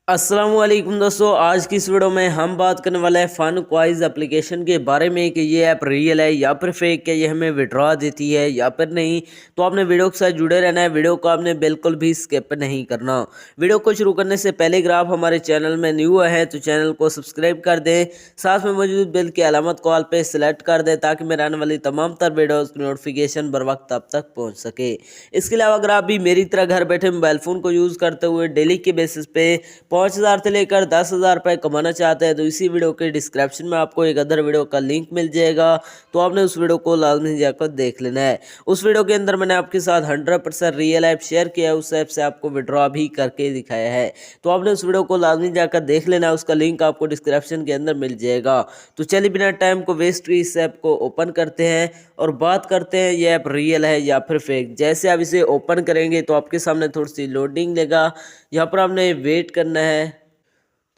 अस्सलामुअलैकुम दोस्तों, आज की इस वीडियो में हम बात करने वाले हैं फन क्वाइज एप्लीकेशन के बारे में कि ये ऐप रियल है या फिर फेक है, ये हमें विड्रॉ देती है या फिर नहीं। तो आपने वीडियो के साथ जुड़े रहना है, वीडियो को आपने बिल्कुल भी स्किप नहीं करना। वीडियो को शुरू करने से पहले अगर आप हमारे चैनल में न्यू है तो चैनल को सब्सक्राइब कर दें, साथ में मौजूद बेल की अलामत को ऑल पे सिलेक्ट कर दें ताकि मेरे आने वाली तमाम तर वीडियोज़ की नोटिफिकेशन बर वक्त आप तक पहुँच सके। इसके अलावा अगर आप भी मेरी तरह घर बैठे मोबाइल फ़ोन को यूज़ करते हुए डेली के बेसिस पे 5,000 से लेकर 10,000 रुपये कमाना चाहते हैं तो इसी वीडियो के डिस्क्रिप्शन में आपको एक अदर वीडियो का लिंक मिल जाएगा। तो आपने उस वीडियो को लाजमी जाकर देख लेना है। उस वीडियो के अंदर मैंने आपके साथ 100% रियल ऐप शेयर किया है, उस ऐप से आपको विड्रॉ भी करके दिखाया है। तो आपने उस वीडियो को लाजमी जाकर देख लेना है, उसका लिंक आपको डिस्क्रिप्शन के अंदर मिल जाएगा। तो चलिए बिना टाइम को वेस्ट किए इस ऐप को ओपन करते हैं और बात करते हैं ये ऐप रियल है या फिर फेक। जैसे आप इसे ओपन करेंगे तो आपके सामने थोड़ी सी लोडिंग लेगा, यहाँ पर आपने वेट करना है।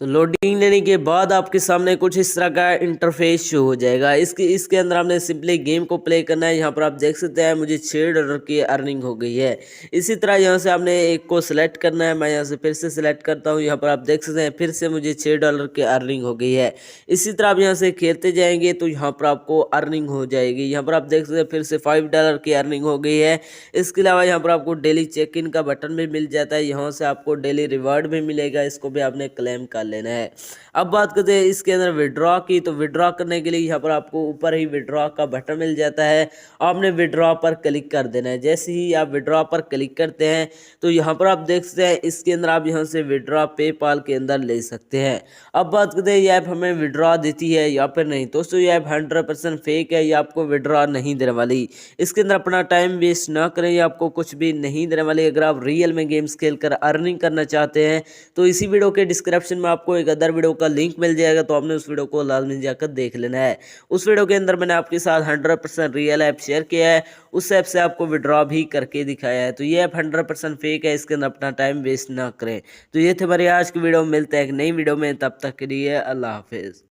तो लोडिंग लेने के बाद आपके सामने कुछ इस तरह का इंटरफेस शो हो जाएगा। इसके अंदर आपने सिंपली गेम को प्ले करना है। यहाँ पर आप देख सकते हैं मुझे $6 की अर्निंग हो गई है। इसी तरह यहाँ से आपने एक को सिलेक्ट करना है। मैं यहाँ से फिर से सिलेक्ट करता हूँ, यहाँ पर आप देख सकते हैं फिर से मुझे $6 की अर्निंग हो गई है। इसी तरह आप यहाँ से खेलते जाएंगे तो यहाँ पर आपको अर्निंग हो जाएगी। यहाँ पर आप देख सकते हैं फिर से $5 की अर्निंग हो गई है। इसके अलावा यहाँ पर आपको डेली चेक इन का बटन भी मिल जाता है, यहाँ से आपको डेली रिवार्ड भी मिलेगा, इसको भी आपने क्लेम कर लेना है। अब बात करते हैं इसके अंदर विड्रॉ की। तो विड्रॉ करने के लिए यहाँ पर आपको ऊपर ही विड्रॉ का बटन मिल जाता है, आपने विड्रॉ पर क्लिक कर देना है। जैसे ही आप विड्रॉ पर क्लिक करते हैं तो यहाँ पर आप देख सकते हैं इसके अंदर आप यहाँ से विड्रॉ पेपाल के अंदर ले सकते हैं। अब बात करते हैं ये ऐप हमें विड्रॉ देती है या फिर नहीं। दोस्तों ये ऐप 100% फेक है, ये आपको विड्रॉ नहीं देने वाली। इसके अंदर अपना टाइम वेस्ट ना करें, ये आपको कुछ भी नहीं देने वाली। अगर आप रियल में गेम्स खेलकर अर्निंग करना चाहते हैं तो इसी वीडियो के डिस्क्रिप्शन में आपको एक अदर वीडियो का लिंक मिल जाएगा, तो आपने उस वीडियो को लाजमी जाकर देख लेना है। उस वीडियो के अंदर मैंने आपके साथ 100% रियल ऐप शेयर किया है, उस ऐप से आपको विड्रॉ भी करके दिखाया है। तो ये ऐप 100% फेक है, इसके अंदर अपना टाइम वेस्ट ना करें। तो ये थे हमारी आज की वीडियो, मिलते हैं एक नई वीडियो में, तब तक के लिए अल्लाह हाफिज़।